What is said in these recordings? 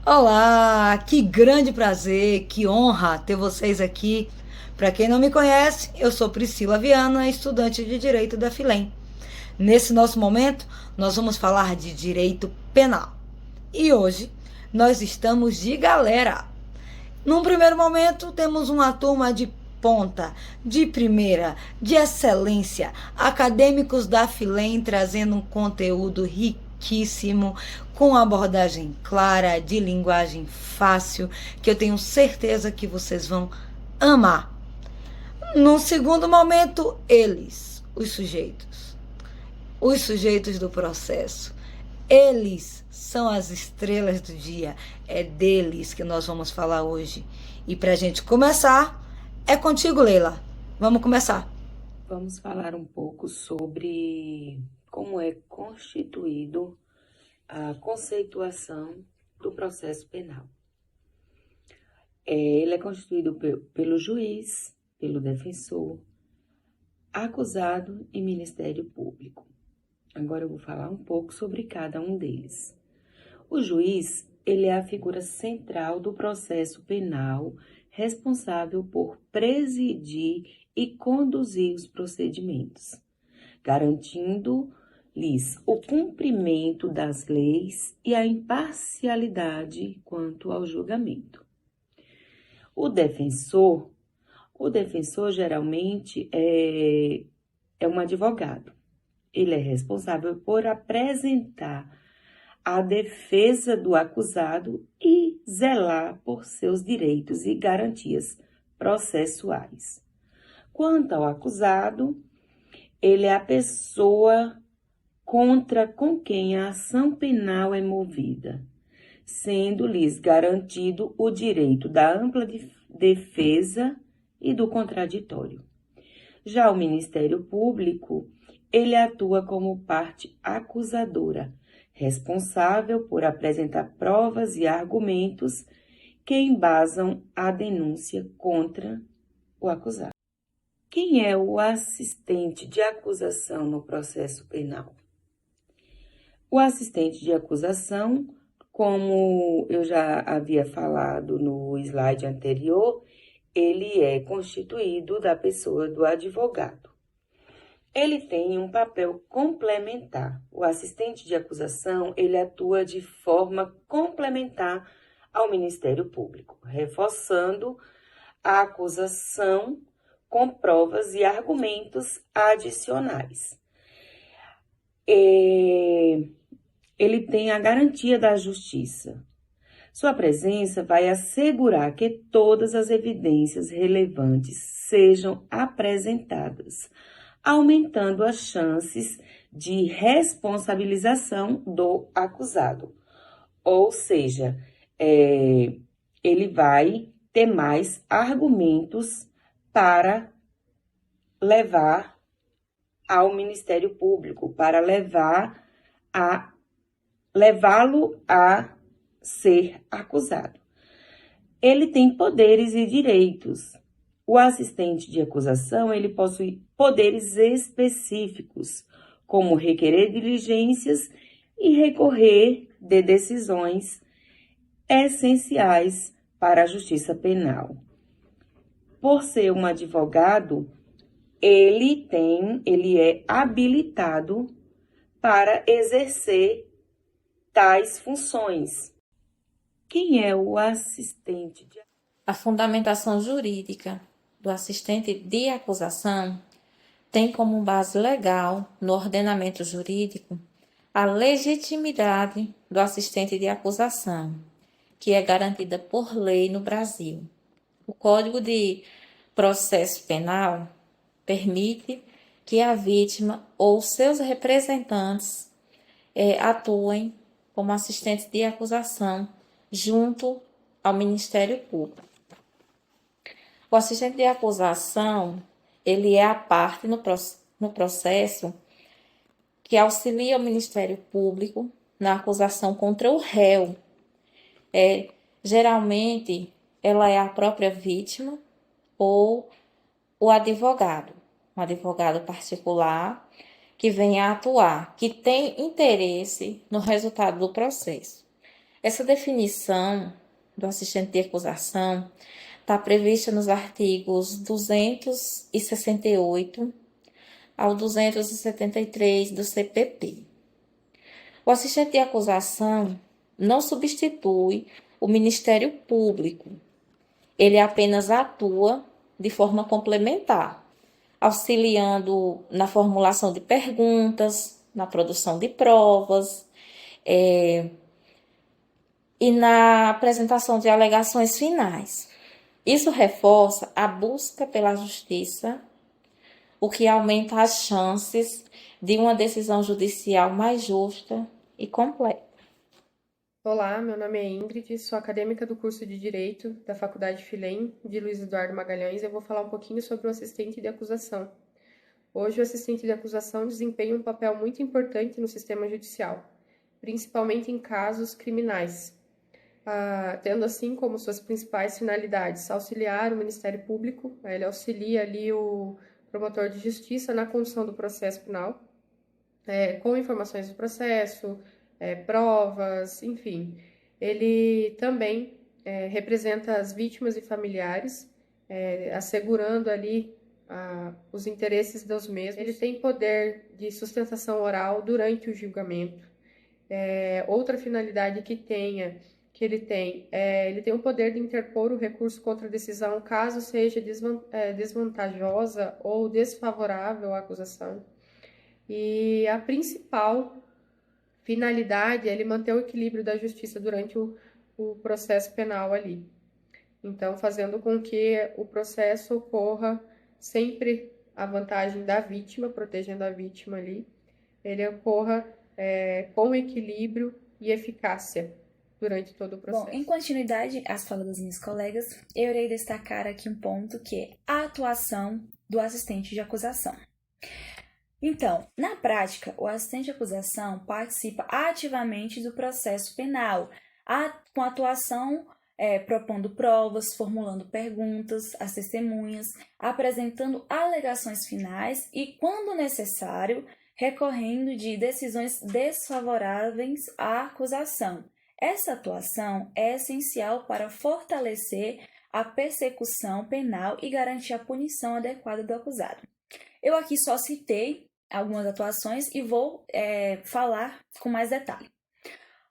Olá, que grande prazer, que honra ter vocês aqui. Para quem não me conhece, eu sou Priscila Viana, estudante de Direito da FILEM. Nesse nosso momento, nós vamos falar de direito penal. E hoje nós estamos de galera. Num primeiro momento, temos uma turma de ponta, de primeira, de excelência, acadêmicos da FILEM trazendo um conteúdo riquíssimo, com abordagem clara, de linguagem fácil, que eu tenho certeza que vocês vão amar. No segundo momento, eles, os sujeitos do processo. Eles são as estrelas do dia. É deles que nós vamos falar hoje. E para a gente começar, é contigo, Leila. Vamos começar. Vamos falar um pouco sobre como é constituído a conceituação do processo penal. Ele é constituído pelo juiz, pelo defensor, acusado e Ministério Público. Agora eu vou falar um pouco sobre cada um deles. O juiz, ele é a figura central do processo penal, responsável por presidir e conduzir os procedimentos, garantindo-lhes o cumprimento das leis e a imparcialidade quanto ao julgamento. O defensor geralmente é um advogado. Ele é responsável por apresentar a defesa do acusado e zelar por seus direitos e garantias processuais. Quanto ao acusado, ele é a pessoa com quem a ação penal é movida, sendo-lhes garantido o direito da ampla defesa e do contraditório. Já o Ministério Público, ele atua como parte acusadora, responsável por apresentar provas e argumentos que embasam a denúncia contra o acusado. Quem é o assistente de acusação no processo penal? O assistente de acusação, como eu já havia falado no slide anterior, ele é constituído da pessoa do advogado. Ele tem um papel complementar. O assistente de acusação, ele atua de forma complementar ao Ministério Público, reforçando a acusação com provas e argumentos adicionais. Ele tem a garantia da justiça. Sua presença vai assegurar que todas as evidências relevantes sejam apresentadas, aumentando as chances de responsabilização do acusado. Ou seja, ele vai ter mais argumentos para levar ao Ministério Público, para levá-lo a ser acusado. Ele tem poderes e direitos. O assistente de acusação, ele possui poderes específicos, como requerer diligências e recorrer de decisões essenciais para a justiça penal. Por ser um advogado, ele é habilitado para exercer tais funções. Quem é o assistente de A fundamentação jurídica do assistente de acusação tem como base legal no ordenamento jurídico a legitimidade do assistente de acusação, que é garantida por lei no Brasil. O Código de Processo Penal permite que a vítima ou seus representantes atuem como assistente de acusação junto ao Ministério Público. O assistente de acusação, ele é a parte no processo que auxilia o Ministério Público na acusação contra o réu. Geralmente, ela é a própria vítima ou o advogado, um advogado particular que vem a atuar, que tem interesse no resultado do processo. Essa definição do assistente de acusação está prevista nos artigos 268 ao 273 do CPP. O assistente de acusação não substitui o Ministério Público. Ele apenas atua de forma complementar, auxiliando na formulação de perguntas, na produção de provas, e na apresentação de alegações finais. Isso reforça a busca pela justiça, o que aumenta as chances de uma decisão judicial mais justa e completa. Olá, meu nome é Ingrid, sou acadêmica do curso de Direito da Faculdade Filém de Luiz Eduardo Magalhães e eu vou falar um pouquinho sobre o assistente de acusação. Hoje, o assistente de acusação desempenha um papel muito importante no sistema judicial, principalmente em casos criminais, tendo assim como suas principais finalidades auxiliar o Ministério Público, ele auxilia ali o promotor de justiça na condução do processo penal, com informações do processo, provas, enfim. Ele também representa as vítimas e familiares, assegurando ali os interesses dos mesmos. Ele tem poder de sustentação oral durante o julgamento. Outra finalidade que ele tem o poder de interpor o recurso contra a decisão caso seja desvantajosa ou desfavorável à acusação. E a principal finalidade é ele manter o equilíbrio da justiça durante o processo penal ali. Então, fazendo com que o processo ocorra sempre à vantagem da vítima, protegendo a vítima ali, ele ocorra com equilíbrio e eficácia durante todo o processo. Bom, em continuidade às falas das minhas colegas, eu irei destacar aqui um ponto que é a atuação do assistente de acusação. Então, na prática, o assistente de acusação participa ativamente do processo penal, com atuação propondo provas, formulando perguntas às testemunhas, apresentando alegações finais e, quando necessário, recorrendo de decisões desfavoráveis à acusação. Essa atuação é essencial para fortalecer a persecução penal e garantir a punição adequada do acusado. Eu aqui só citei algumas atuações e vou falar com mais detalhe.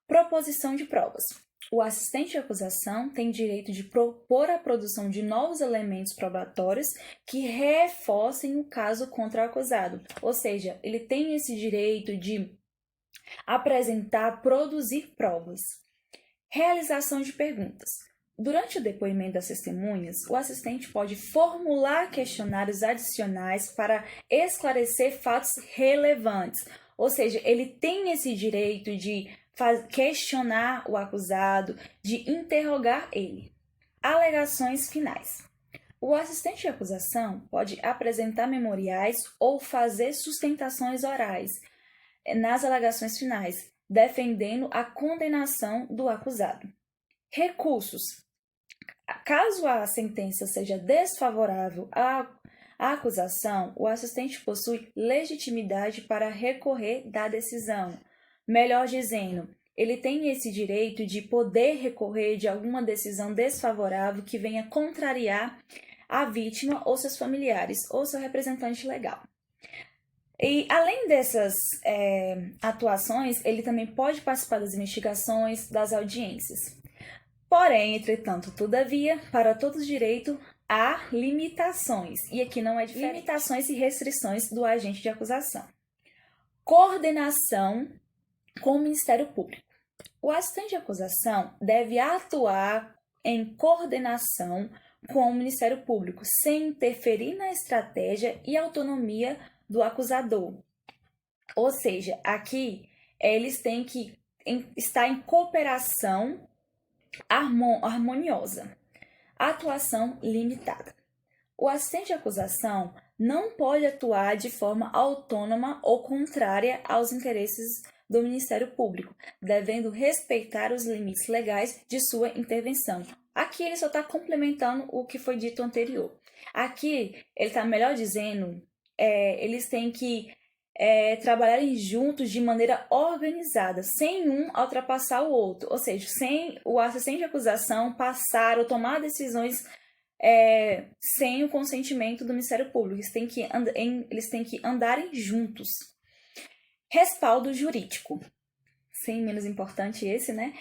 Proposição de provas. O assistente de acusação tem direito de propor a produção de novos elementos probatórios que reforcem o caso contra o acusado. Ou seja, ele tem esse direito de apresentar, produzir provas. Realização de perguntas. Durante o depoimento das testemunhas, o assistente pode formular questionários adicionais para esclarecer fatos relevantes. Ou seja, ele tem esse direito de questionar o acusado, de interrogar ele. Alegações finais. O assistente de acusação pode apresentar memoriais ou fazer sustentações orais nas alegações finais, defendendo a condenação do acusado. Recursos. Caso a sentença seja desfavorável à acusação, o assistente possui legitimidade para recorrer da decisão. Melhor dizendo, ele tem esse direito de poder recorrer de alguma decisão desfavorável que venha contrariar a vítima ou seus familiares ou seu representante legal. E além dessas atuações, ele também pode participar das investigações, das audiências. Porém, entretanto, todavia, para todos direito há limitações, e aqui não é diferente. Limitações e restrições do agente de acusação. Coordenação com o Ministério Público. O assistente de acusação deve atuar em coordenação com o Ministério Público, sem interferir na estratégia e autonomia do acusador. Ou seja, aqui eles têm que estar em cooperação harmoniosa. Atuação limitada. O assistente de acusação não pode atuar de forma autônoma ou contrária aos interesses do Ministério Público, devendo respeitar os limites legais de sua intervenção. Aqui ele só está complementando o que foi dito anterior. Aqui ele está melhor dizendo, eles têm que trabalharem juntos de maneira organizada, sem um ultrapassar o outro, ou seja, sem o assistente de acusação passar ou tomar decisões sem o consentimento do Ministério Público. Eles têm que andarem juntos. Respaldo jurídico. Sem menos importante esse, né?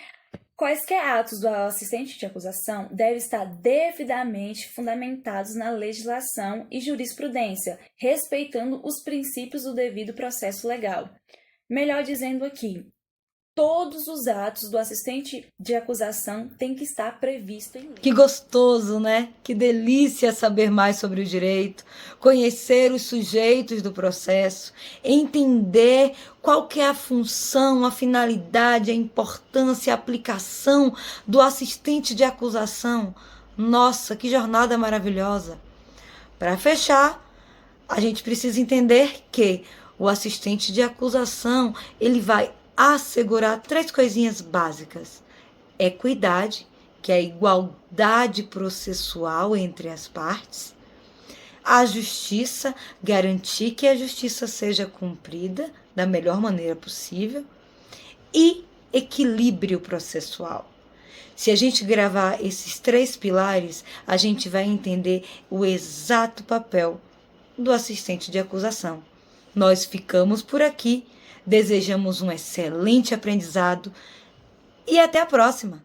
Quaisquer atos do assistente de acusação devem estar devidamente fundamentados na legislação e jurisprudência, respeitando os princípios do devido processo legal. Melhor dizendo aqui, todos os atos do assistente de acusação têm que estar previstos em lei. Que gostoso, né? Que delícia saber mais sobre o direito, conhecer os sujeitos do processo, entender qual que é a função, a finalidade, a importância, a aplicação do assistente de acusação. Nossa, que jornada maravilhosa! Para fechar, a gente precisa entender que o assistente de acusação, ele vai assegurar 3 coisinhas básicas: equidade, que é a igualdade processual entre as partes; a justiça, garantir que a justiça seja cumprida da melhor maneira possível; e equilíbrio processual. Se a gente gravar esses 3 pilares, a gente vai entender o exato papel do assistente de acusação. Nós ficamos por aqui. Desejamos um excelente aprendizado e até a próxima!